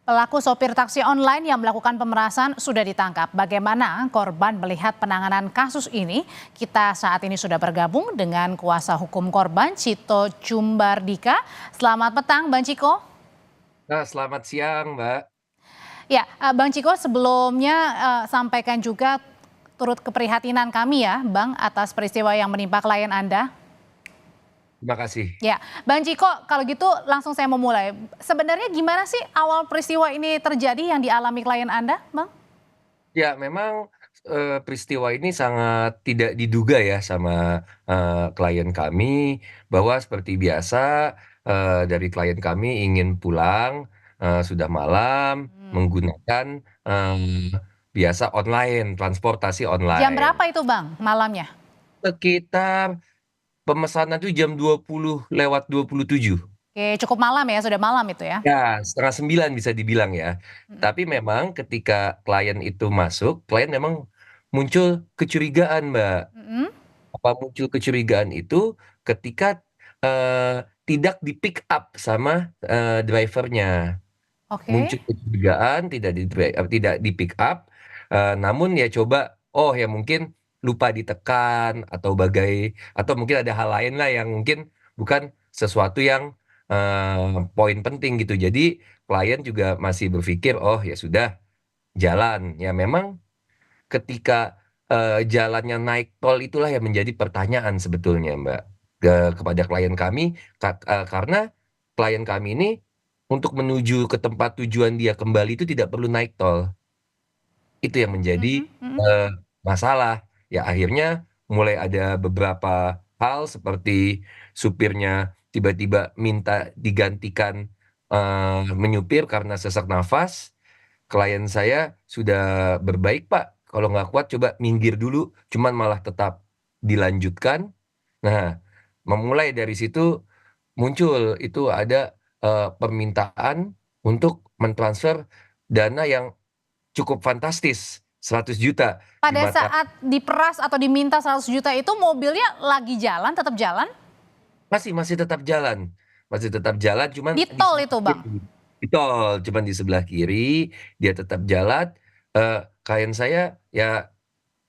Pelaku sopir taksi online yang melakukan pemerasan sudah ditangkap. Bagaimana korban melihat penanganan kasus ini? Kita saat ini sudah bergabung dengan kuasa hukum korban, Cito Cumbardika. Selamat petang, Bang Ciko. Nah, selamat siang, Mbak. Ya, Bang Ciko, sebelumnya sampaikan juga turut keprihatinan kami ya, Bang, atas peristiwa yang menimpa klien Anda. Terima kasih. Ya, Bang Ciko, kalau gitu langsung saya mau mulai. Sebenarnya gimana sih awal peristiwa ini terjadi yang dialami klien Anda, Bang? Ya, memang peristiwa ini sangat tidak diduga ya sama klien kami, bahwa seperti biasa dari klien kami ingin pulang, sudah malam menggunakan biasa online, transportasi Jam online. berapa itu, Bang, malamnya? Sekitar pemesanan itu jam 20:27. Oke, cukup malam ya, sudah malam itu ya? Ya, 8:30 bisa dibilang ya. Mhm. Tapi memang ketika klien itu masuk, klien memang muncul kecurigaan, Mbak. Mhm. Apa muncul kecurigaan itu ketika tidak di-pick up sama driver-nya. Oke. Muncul kecurigaan tidak di-pick up, namun ya coba, oh ya mungkin lupa ditekan atau mungkin ada hal lain lah yang mungkin bukan sesuatu yang poin penting gitu. Jadi klien juga masih berpikir, oh ya sudah jalan. Ya memang ketika jalannya naik tol itulah yang menjadi pertanyaan sebetulnya, Mbak, kepada klien kami, karena klien kami ini untuk menuju ke tempat tujuan dia kembali itu tidak perlu naik tol. Itu yang menjadi Mhm mhm. eh, masalah. Ya akhirnya mulai ada beberapa hal seperti supirnya tiba-tiba minta digantikan menyupir karena sesak nafas. Klien saya sudah berbaik, Pak, kalau nggak kuat coba minggir dulu, cuman malah tetap dilanjutkan. Nah, memulai dari situ muncul itu ada permintaan untuk mentransfer dana yang cukup fantastis, 100 juta di Pada mata. saat diperas atau diminta 100 juta itu mobilnya lagi jalan, tetap jalan? Masih tetap jalan, masih tetap jalan, cuman Di di tol sebelah itu, Bang? kiri, di tol, cuman di sebelah kiri dia tetap jalan. Klien saya ya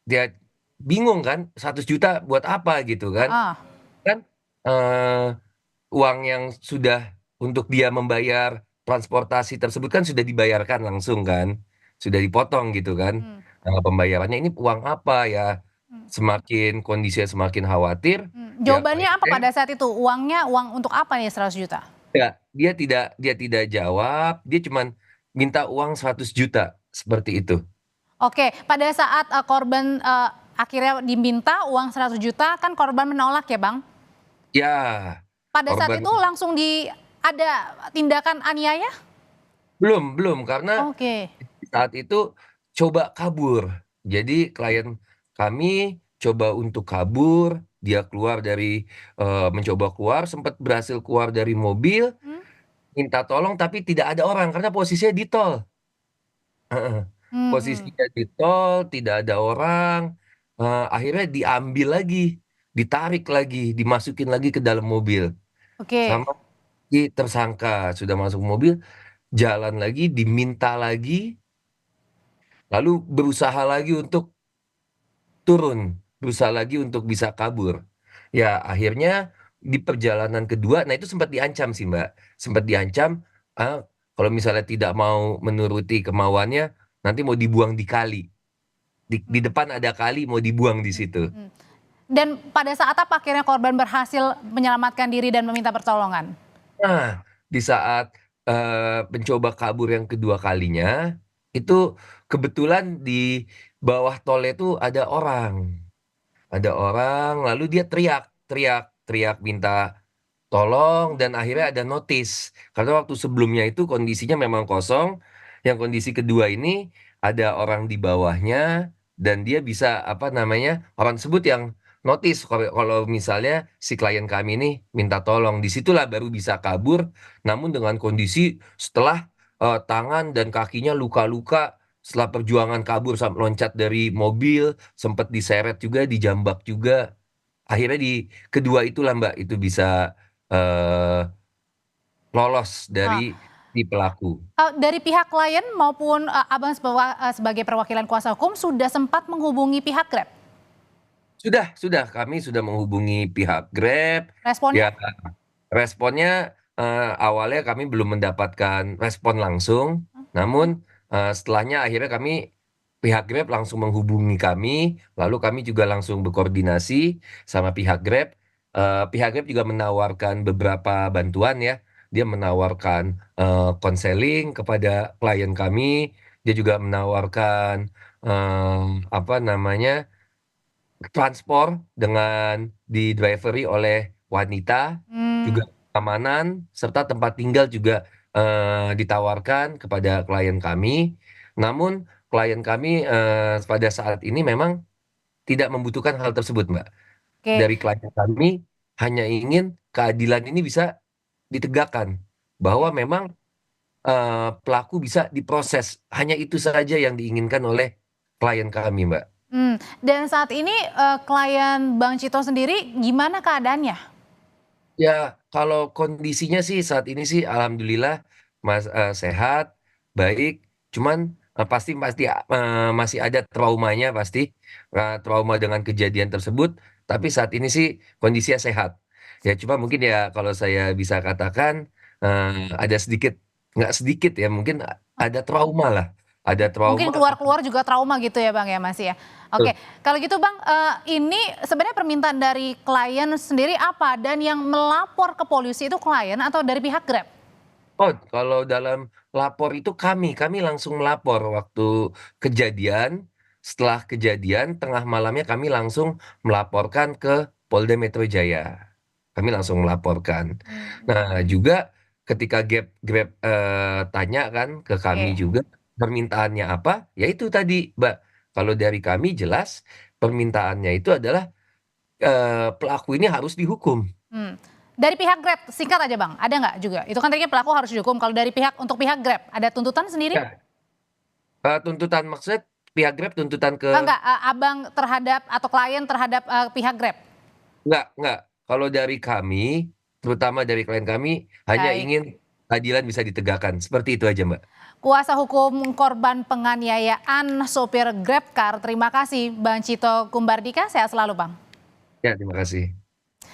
dia bingung kan, 100 juta buat apa gitu kan. Heeh. Kan eh, uang yang sudah untuk dia membayar transportasi tersebut kan sudah dibayarkan langsung kan, sudah dipotong gitu kan. Mmm, Pembayarannya ini uang apa ya, mhm. semakin kondisinya semakin khawatir. Ya Jawabannya klien apa saya pada saat itu? Uangnya uang untuk apa nih 100 juta? ya, dia tidak jawab, dia cuman minta uang 100 juta seperti itu. Oke, pada saat, korban, akhirnya diminta uang 100 juta kan korban menolak ya, Bang? Ya, Pada saat korban itu langsung ada tindakan aniaya? belum belum karena Oke. saat itu coba kabur. Jadi klien kami coba untuk kabur, dia keluar dari mencoba keluar, sempat berhasil keluar dari mobil, Mmm, minta tolong tapi tidak ada orang karena posisinya di tol. Heeh. mhm. Posisinya di tol, tidak ada orang, akhirnya diambil lagi, ditarik lagi, dimasukin lagi ke dalam mobil Oke. sama si tersangka. Sudah masuk mobil, jalan lagi, diminta lagi, lalu berusaha lagi untuk turun, berusaha lagi untuk bisa kabur. Ya, akhirnya di perjalanan kedua, nah itu sempat diancam sih, Mbak. Sempat diancam, kalau misalnya tidak mau menuruti kemauannya, nanti mau dibuang di kali. Di Mhm depan ada kali, mau dibuang di mhm situ. mhm. Dan pada saat apa akhirnya korban berhasil menyelamatkan diri dan meminta pertolongan? Nah, di saat mencoba kabur yang kedua kalinya, itu kebetulan di bawah tol itu ada orang. Ada orang, lalu dia teriak, teriak, teriak minta tolong dan akhirnya ada notice. Karena waktu sebelumnya itu kondisinya memang kosong, yang kondisi kedua ini ada orang di bawahnya dan dia bisa apa namanya, orang tersebut yang notice kalau kalau misalnya si klien kami ini minta tolong. Disitulah baru bisa kabur, namun dengan kondisi setelah tangan dan kakinya luka-luka setelah perjuangan kabur sampai loncat dari mobil, sempat diseret juga, dijambak juga. Akhirnya di kedua itulah Mbak itu bisa lolos Ah, dari si pelaku. Dari pihak klien maupun, Abang sebagai perwakilan kuasa hukum sudah sempat menghubungi pihak Grab? Sudah, kami sudah menghubungi pihak Grab, Responnya? ya responnya, awalnya kami belum mendapatkan respon langsung, namun, setelahnya akhirnya pihak Grab langsung menghubungi kami, lalu kami juga langsung berkoordinasi sama pihak Grab. Pihak Grab juga menawarkan beberapa bantuan ya, dia menawarkan, konseling kepada klien kami, dia juga menawarkan, apa namanya, transport dengan di-driver-i oleh wanita, Mmm, juga keamanan, serta tempat tinggal juga, ditawarkan kepada klien kami. Namun klien kami, pada saat ini memang tidak membutuhkan hal tersebut, Mbak. oke. Dari klien kami hanya ingin keadilan ini bisa ditegakkan, bahwa Oke. memang, pelaku bisa diproses, hanya itu saja yang diinginkan oleh klien kami, Mbak. Dan saat ini, klien Bang Cito sendiri gimana keadaannya? Ya, kalau kondisinya sih saat ini sih alhamdulillah sehat, baik, cuman, pasti pasti, masih ada traumanya pasti, trauma dengan kejadian tersebut, tapi saat ini sih kondisinya sehat. Ya cuma mungkin ya kalau saya bisa katakan, ada sedikit nggak sedikit ya, mungkin ada trauma lah, ada Mungkin trauma. keluar-keluar juga trauma gitu ya Bang ya, masih ya? Oke, kalau gitu Bang, ini sebenarnya permintaan dari klien sendiri apa? Dan yang melapor ke polisi itu klien atau dari pihak Grab? Oh, kalau dalam lapor itu kami langsung melapor waktu kejadian, setelah kejadian tengah malamnya kami langsung melaporkan ke Polda Metro Jaya. Kami langsung melaporkan. Mmm, Nah, juga ketika Grab, tanya kan ke kami oke. juga permintaannya apa, ya itu tadi, Mbak, kalau dari kami jelas permintaannya itu adalah, pelaku ini harus dihukum. Mmm, dari pihak Grab singkat aja Bang, ada nggak juga? Itu kan tadinya pelaku harus dihukum, kalau dari untuk pihak Grab ada tuntutan sendiri? Ya, tuntutan maksudnya pihak Grab tuntutan ke. Enggak, Abang terhadap atau klien terhadap, pihak Grab? Enggak. Kalau dari kami, terutama dari klien kami, hanya Baik. ingin keadilan bisa ditegakkan, seperti itu aja, Mbak. Kuasa hukum korban penganiayaan sopir GrabCar, terima kasih Bang Cito Kumbardika, sehat selalu Bang. Ya, terima kasih.